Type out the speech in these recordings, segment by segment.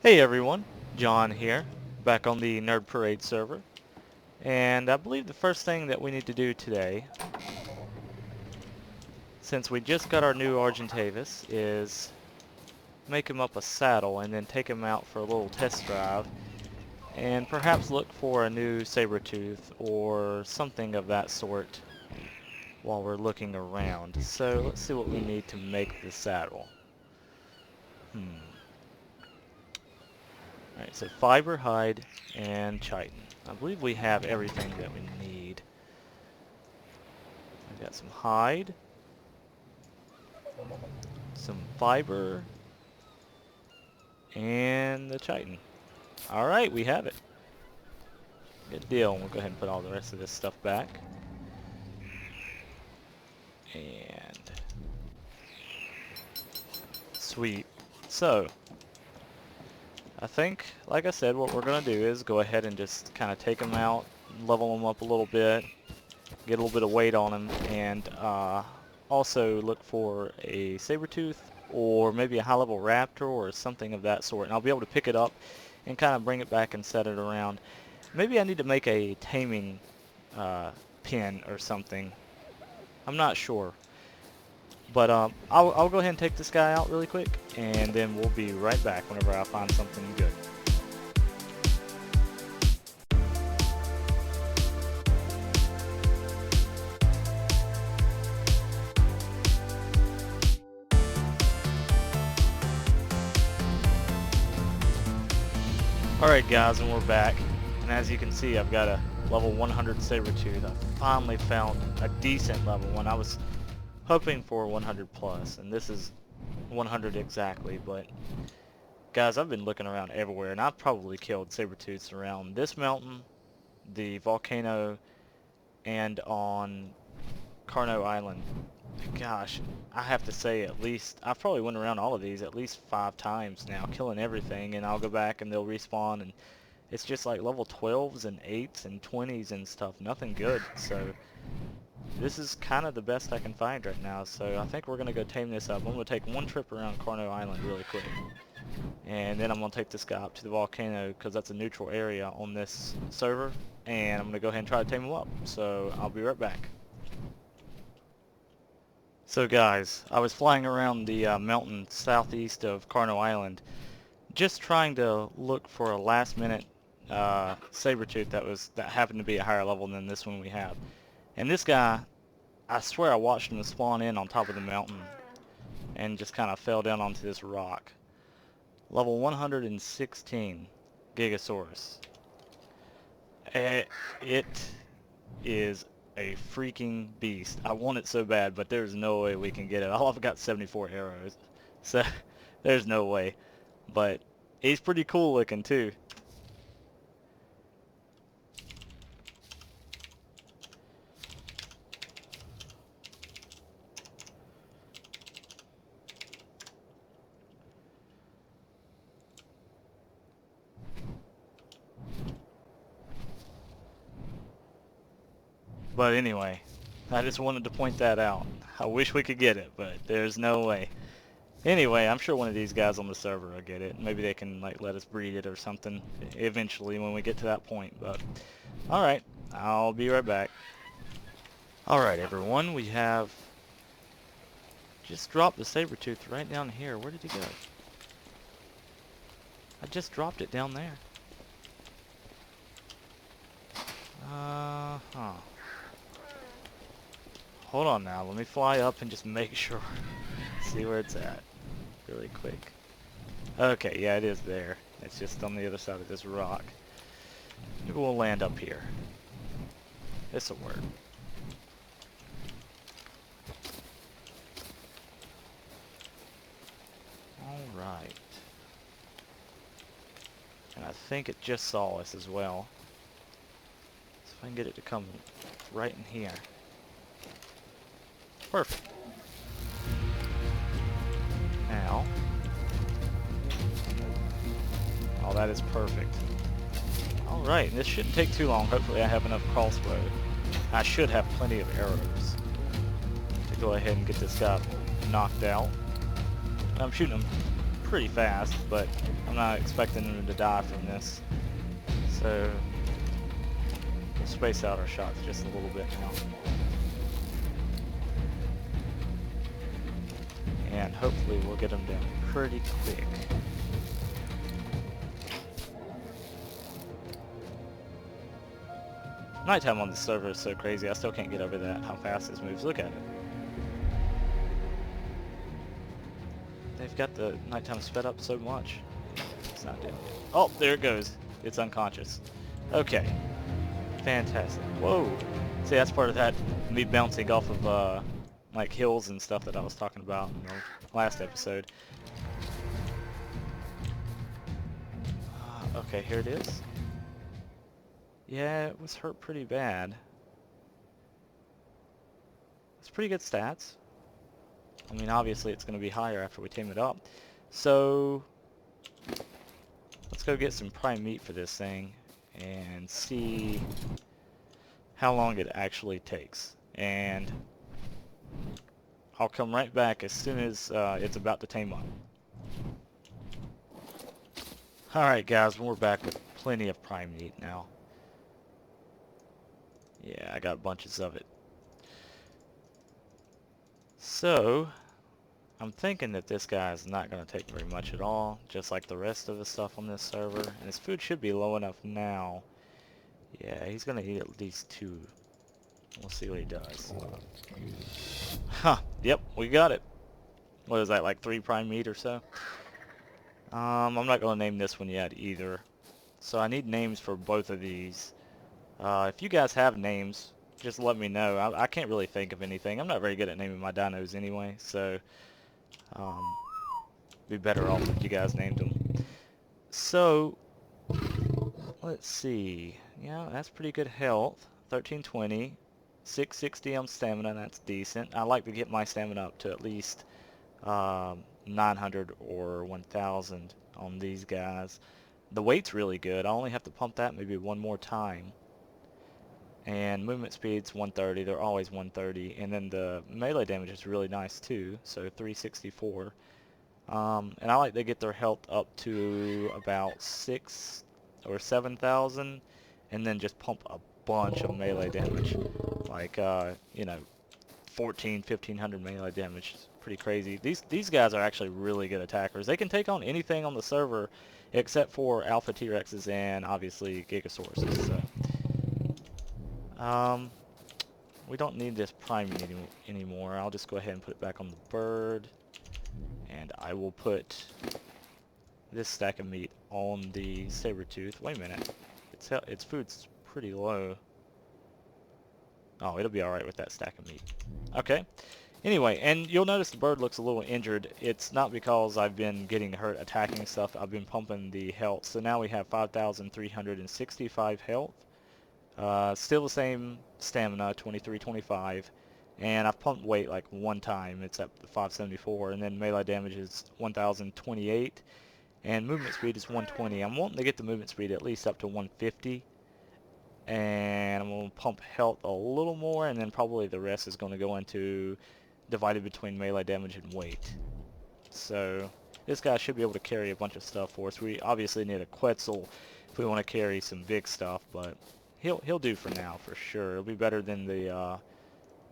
Hey everyone, John here, back on the Nerd Parade server, and I believe the first thing that we need to do today, since we just got our new Argentavis, is make him up a saddle and then take him out for a little test drive, and perhaps look for a new Sabertooth or something of that sort while we're looking around. So let's see what we need to make the saddle. Alright, so fiber, hide, and chitin. I believe we have everything that we need. I've got some hide, some fiber, and the chitin. Alright, we have it. Good deal. We'll go ahead and put all the rest of this stuff back. And sweet. So, I think, like I said, what we're going to do is go ahead and just kind of take them out, level them up a little bit, get a little bit of weight on them, and also look for a Sabertooth or maybe a high-level raptor or something of that sort. And I'll be able to pick it up and kind of bring it back and set it around. Maybe I need to make a taming pin or something. I'm not sure. But I'll go ahead and take this guy out really quick, and then we'll be right back whenever I find something good. Alright guys, and we're back. And as you can see, I've got a level 100 Sabertooth. I finally found a decent level one. I was hoping for 100 plus, and this is 100 exactly, but guys, I've been looking around everywhere, and I've probably killed Sabertooths around this mountain, the volcano, and on Carno Island. Gosh, I have to say at least, I've probably went around all of these at least 5 times now, killing everything, and I'll go back and they'll respawn, and it's just like level 12s and 8s and 20s and stuff, nothing good, so this is kind of the best I can find right now, so I think we're going to go tame this up. I'm going to take one trip around Carno Island really quick, and then I'm going to take this guy up to the volcano because that's a neutral area on this server, and I'm going to go ahead and try to tame him up, so I'll be right back. So guys, I was flying around the mountain southeast of Carno Island, just trying to look for a last minute Sabertooth that happened to be a higher level than this one we have. And this guy, I swear I watched him spawn in on top of the mountain and just kind of fell down onto this rock. Level 116 Gigasaurus. It is a freaking beast. I want it so bad, but there's no way we can get it. All I've got 74 arrows, so there's no way. But he's pretty cool looking too. But anyway, I just wanted to point that out. I wish we could get it, but there's no way. Anyway, I'm sure one of these guys on the server will get it. Maybe they can like let us breed it or something eventually when we get to that point. But alright, I'll be right back. Alright everyone, we have just dropped the Sabertooth right down here. Where did he go? I just dropped it down there. Huh. Hold on now, let me fly up and just make sure. See where it's at really quick. Okay, yeah, it is there. It's just on the other side of this rock. Maybe we'll land up here. This'll work. Alright. And I think it just saw us as well. So if I can get it to come right in here. Perfect. Now. Oh, that is perfect. Alright, this shouldn't take too long. Hopefully I have enough crossbow. I should have plenty of arrows to go ahead and get this guy knocked out. I'm shooting him pretty fast, but I'm not expecting him to die from this. So we'll space out our shots just a little bit now. And hopefully we'll get him down pretty quick. Nighttime on this server is so crazy, I still can't get over that, how fast this moves. Look at it. They've got the nighttime sped up so much. It's not doing it. Oh, there it goes. It's unconscious. Okay. Fantastic. Whoa. See, that's part of that me bouncing off of like hills and stuff that I was talking about in the last episode. Okay, here it is. Yeah, it was hurt pretty bad. It's pretty good stats. I mean, obviously it's going to be higher after we tame it up. So, let's go get some prime meat for this thing and see how long it actually takes. And I'll come right back as soon as it's about to tame up. Alright guys, we're back with plenty of prime meat now. Yeah, I got bunches of it. So, I'm thinking that this guy is not going to take very much at all, just like the rest of the stuff on this server. And his food should be low enough now. Yeah, he's going to eat at least 2. We'll see what he does. Huh, yep, we got it. What is that, like 3 prime meat or so? I'm not going to name this one yet either. So I need names for both of these. If you guys have names, just let me know. I can't really think of anything. I'm not very good at naming my dinos anyway, so be better off if you guys named them. So, let's see. Yeah, that's pretty good health. 1320. 660 on stamina, that's decent. I like to get my stamina up to at least 900 or 1000 on these guys. The weight's really good. I only have to pump that maybe one more time. And movement speed's 130. They're always 130. And then the melee damage is really nice too, so 364. And I like to get their health up to about 6 or 7,000, and then just pump a bunch of melee damage, like you know, 1500 melee damage. It's pretty crazy. These guys are actually really good attackers. They can take on anything on the server except for alpha T-Rexes and obviously Gigasauruses. So we don't need this prime meat anymore. I'll just go ahead and put it back on the bird, and I will put this stack of meat on the Sabertooth. Wait a minute, its food's pretty low. Oh, it'll be alright with that stack of meat. Okay. Anyway, and you'll notice the bird looks a little injured. It's not because I've been getting hurt attacking stuff. I've been pumping the health. So now we have 5,365 health. Still the same stamina, 2325. And I've pumped weight like one time. It's at 574. And then melee damage is 1,028. And movement speed is 120. I'm wanting to get the movement speed at least up to 150. And I'm going to pump health a little more, and then probably the rest is going to go into divided between melee damage and weight. So this guy should be able to carry a bunch of stuff for us. We obviously need a Quetzal if we want to carry some big stuff, but he'll do for now for sure. It'll be better than the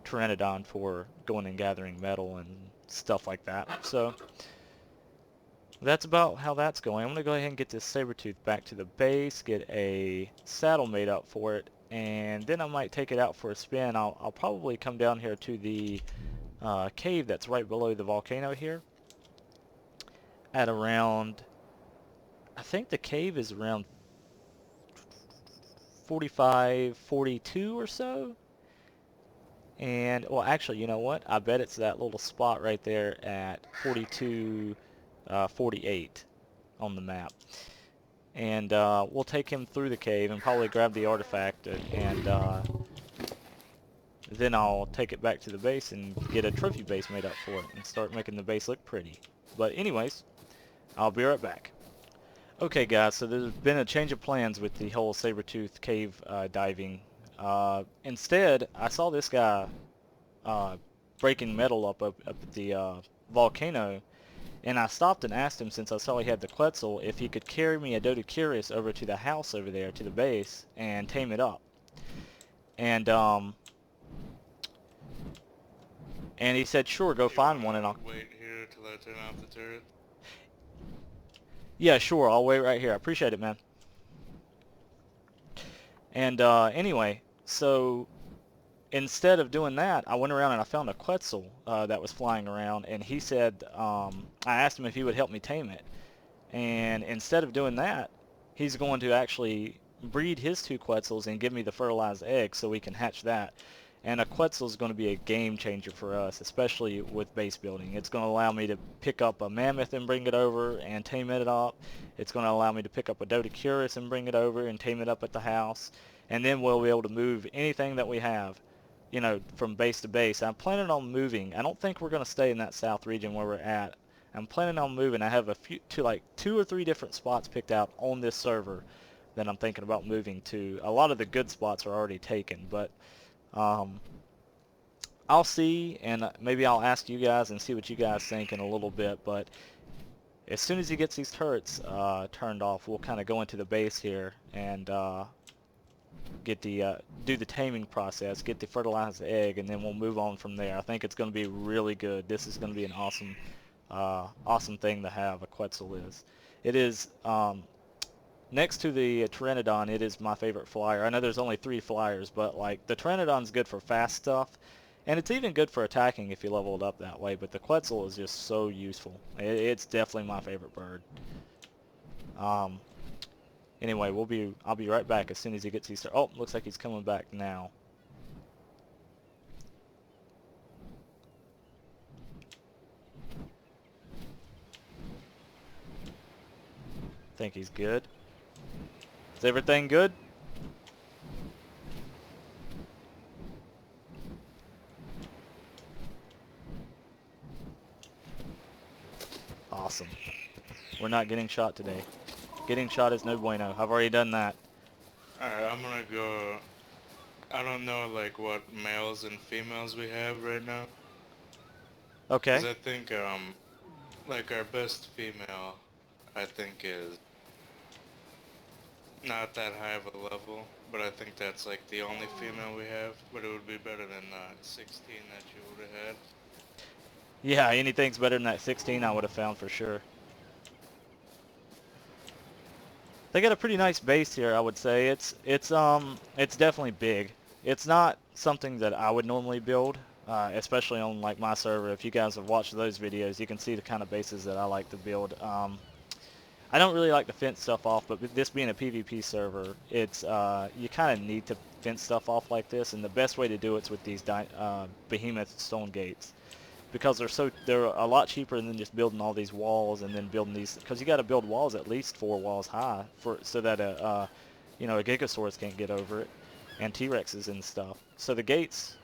Pteranodon for going and gathering metal and stuff like that. So that's about how that's going. I'm going to go ahead and get this Sabertooth back to the base, get a saddle made up for it, and then I might take it out for a spin. I'll probably come down here to the cave that's right below the volcano here at around, I think the cave is around 45, 42 or so. And, well, actually, you know what? I bet it's that little spot right there at 42, 48 on the map. And we'll take him through the cave and probably grab the artifact, and then I'll take it back to the base and get a trophy base made up for it and start making the base look pretty. But anyways, I'll be right back. Okay guys, so there's been a change of plans with the whole Sabertooth cave diving. Instead, I saw this guy breaking metal up at the volcano, And I stopped and asked him, since I saw he had the Quetzal, if he could carry me a Dodocurus over to the house over there, to the base, and tame it up. And he said, sure, go find one and I'll... wait here till I turn off the turret? Yeah, sure, I'll wait right here. I appreciate it, man. And anyway, so instead of doing that, I went around and I found a Quetzal that was flying around, and he said, I asked him if he would help me tame it. And instead of doing that, he's going to actually breed his 2 Quetzals and give me the fertilized egg so we can hatch that. And a Quetzal is going to be a game changer for us, especially with base building. It's going to allow me to pick up a mammoth and bring it over and tame it up. It's going to allow me to pick up a Dodocurus and bring it over and tame it up at the house. And then we'll be able to move anything that we have, you know, from base to base. I'm planning on moving. I don't think we're going to stay in that south region where we're at. I'm planning on moving. I have a few, like 2 or 3 different spots picked out on this server that I'm thinking about moving to. A lot of the good spots are already taken, but I'll see, and maybe I'll ask you guys and see what you guys think in a little bit. But as soon as he gets these turrets turned off, we'll kind of go into the base here and get the do the taming process, get the fertilized egg, and then we'll move on from there. I think it's going to be really good. This is going to be an awesome thing to have. A Quetzal is. It is next to the Pteranodon. It is my favorite flyer. I know there's only 3 flyers, but like the Pteranodon's good for fast stuff, and it's even good for attacking if you level it up that way. But the Quetzal is just so useful. It's definitely my favorite bird. Anyway, I'll be right back as soon as he gets these. Oh, looks like he's coming back now. Think he's good. Is everything good? Awesome. We're not getting shot today. Getting shot is no bueno. I've already done that. Alright, I'm gonna go... I don't know, like, what males and females we have right now. Okay. Because I think, like, our best female, I think, is not that high of a level, but I think that's, like, the only female we have, but it would be better than 16 that you would have had. Yeah, anything's better than that 16 I would have found for sure. They got a pretty nice base here, I would say. It's definitely big. It's not something that I would normally build, especially on like my server. If you guys have watched those videos, you can see the kind of bases that I like to build. I don't really like to fence stuff off, but with this being a PvP server, it's you kind of need to fence stuff off like this, and the best way to do it's with these behemoth stone gates, because they're a lot cheaper than just building all these walls and then building these, because you got to build walls at least 4 walls high so that a Gigasaurus can't get over it, and T-Rexes and stuff. So the gates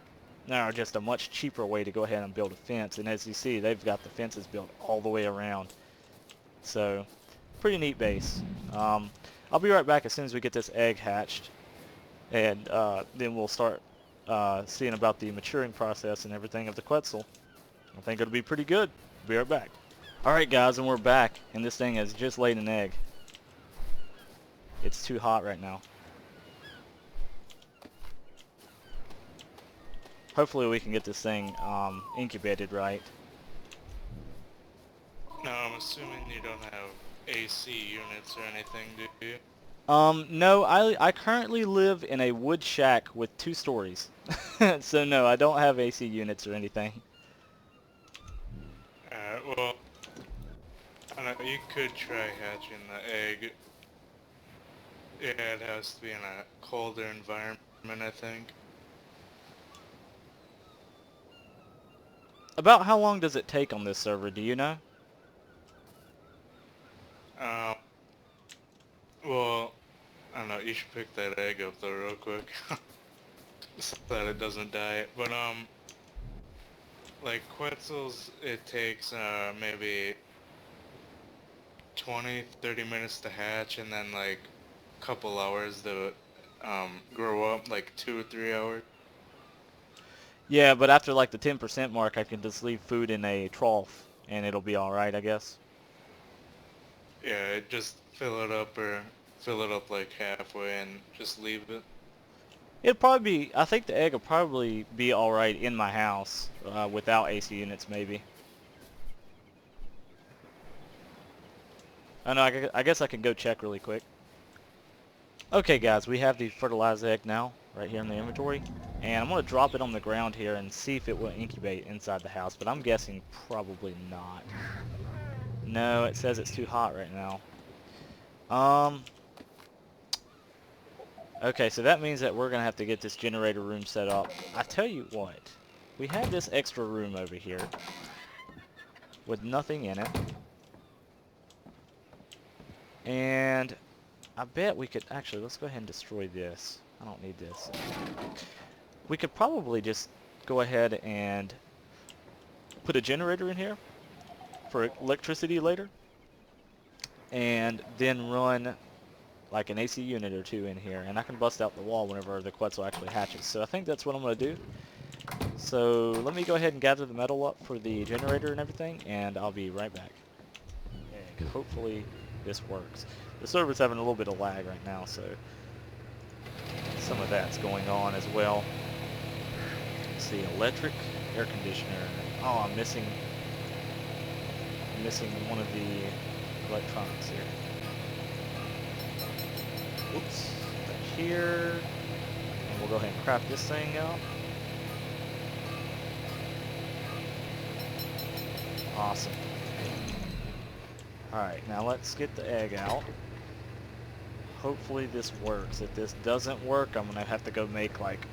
are just a much cheaper way to go ahead and build a fence, and as you see, they've got the fences built all the way around. So pretty neat base. I'll be right back as soon as we get this egg hatched, and then we'll start seeing about the maturing process and everything of the Quetzal. I think it'll be pretty good. Be right back. Alright guys, and we're back, and this thing has just laid an egg. It's too hot right now. Hopefully we can get this thing incubated right. No, I'm assuming you don't have AC units or anything, do you? No, I currently live in a wood shack with 2 stories. So no, I don't have AC units or anything. Well, I don't know, you could try hatching the egg. Yeah, it has to be in a colder environment, I think. About how long does it take on this server, do you know? Well, I don't know, you should pick that egg up though real quick. So that it doesn't die. But, like Quetzals, it takes, maybe 20-30 minutes to hatch, and then like a couple hours to, grow up, like 2 or 3 hours. Yeah, but after like the 10% mark, I can just leave food in a trough and it'll be alright, I guess. Yeah, just fill it up or fill it up like halfway and just leave it. It'll probably be, I think the egg will probably be alright in my house, without AC units maybe. I know, I guess I can go check really quick. Okay guys, we have the fertilized egg now, right here in the inventory. And I'm going to drop it on the ground here and see if it will incubate inside the house, but I'm guessing probably not. No, it says it's too hot right now. Okay, so that means that we're going to have to get this generator room set up. I tell you what, we have this extra room over here with nothing in it. And I bet we could, actually, let's go ahead and destroy this. I don't need this. We could probably just go ahead and put a generator in here for electricity later. And then run like an AC unit or two in here. And I can bust out the wall whenever the Quetzal actually hatches. So I think that's what I'm going to do. So let me go ahead and gather the metal up for the generator and everything. And I'll be right back. And hopefully this works. The server's having a little bit of lag right now, so some of that's going on as well. Let's see, electric, air conditioner. Oh, I'm missing one of the electronics here. Oops, back here. And we'll go ahead and craft this thing out. Awesome. Alright, now let's get the egg out. Hopefully this works. If this doesn't work, I'm going to have to go make like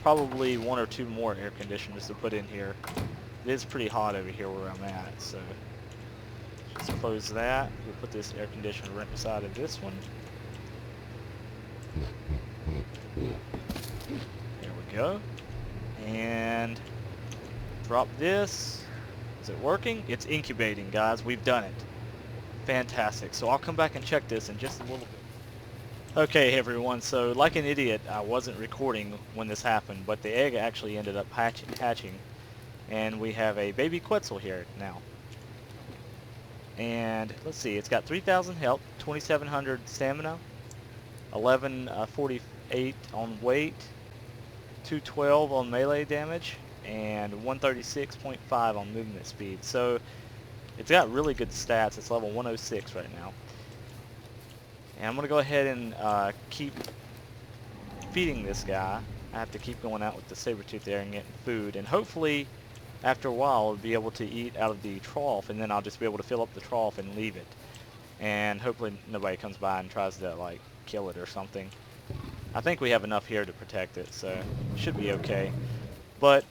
probably one or two more air conditioners to put in here. It is pretty hot over here where I'm at, so let's close that. We'll put this air conditioner right beside of this one. There we go. And drop this. Is it working? It's incubating, guys. We've done it. Fantastic. So I'll come back and check this in just a little bit. Okay, everyone. So like an idiot, I wasn't recording when this happened, but the egg actually ended up hatching. And we have a baby Quetzal here now. And let's see, it's got 3,000 health, 2,700 stamina, 1148 on weight, 212 on melee damage, and 136.5 on movement speed. So it's got really good stats. It's level 106 right now. And I'm going to go ahead and keep feeding this guy. I have to keep going out with the Sabertooth there and getting food. And hopefully, after a while, I'll be able to eat out of the trough, and then I'll just be able to fill up the trough and leave it. And hopefully nobody comes by and tries to, like, kill it or something. I think we have enough here to protect it, so it should be okay. But,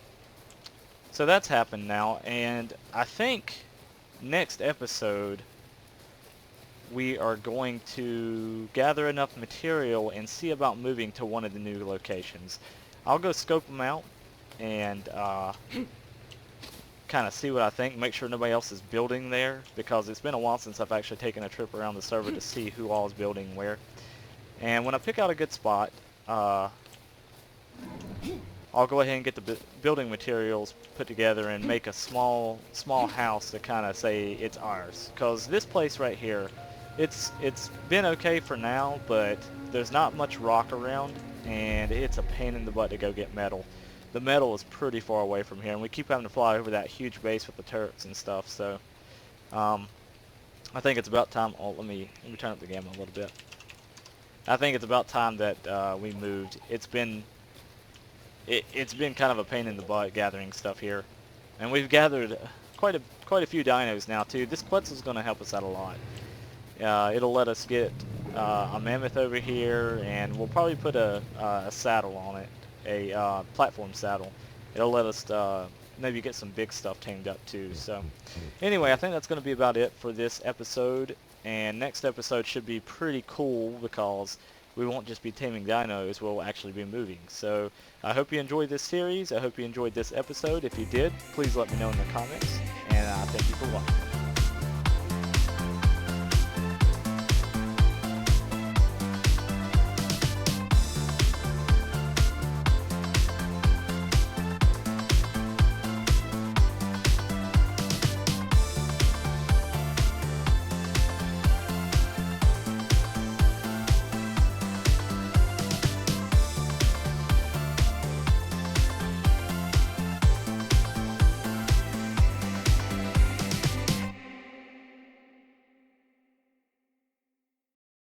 so that's happened now, and I think next episode we are going to gather enough material and see about moving to one of the new locations. I'll go scope them out and kind of see what I think, make sure nobody else is building there, because it's been a while since I've actually taken a trip around the server to see who all is building where. And when I pick out a good spot, I'll go ahead and get the building materials put together and make a small house to kind of say it's ours. Because this place right here, it's been okay for now, but there's not much rock around, and it's a pain in the butt to go get metal. The metal is pretty far away from here, and we keep having to fly over that huge base with the turrets and stuff. So I think it's about time. Oh, let me turn up the gamma a little bit. I think it's about time that we moved. It's been kind of a pain in the butt gathering stuff here, and we've gathered quite a few dinos now too. This Quetzal's going to help us out a lot. It'll let us get a mammoth over here, and we'll probably put a saddle on it, a platform saddle. It'll let us maybe get some big stuff tamed up too. So anyway, I think that's going to be about it for this episode, and next episode should be pretty cool because we won't just be taming dinos, we'll actually be moving. So I hope you enjoyed this series. I hope you enjoyed this episode. If you did, please let me know in the comments, and thank you for watching.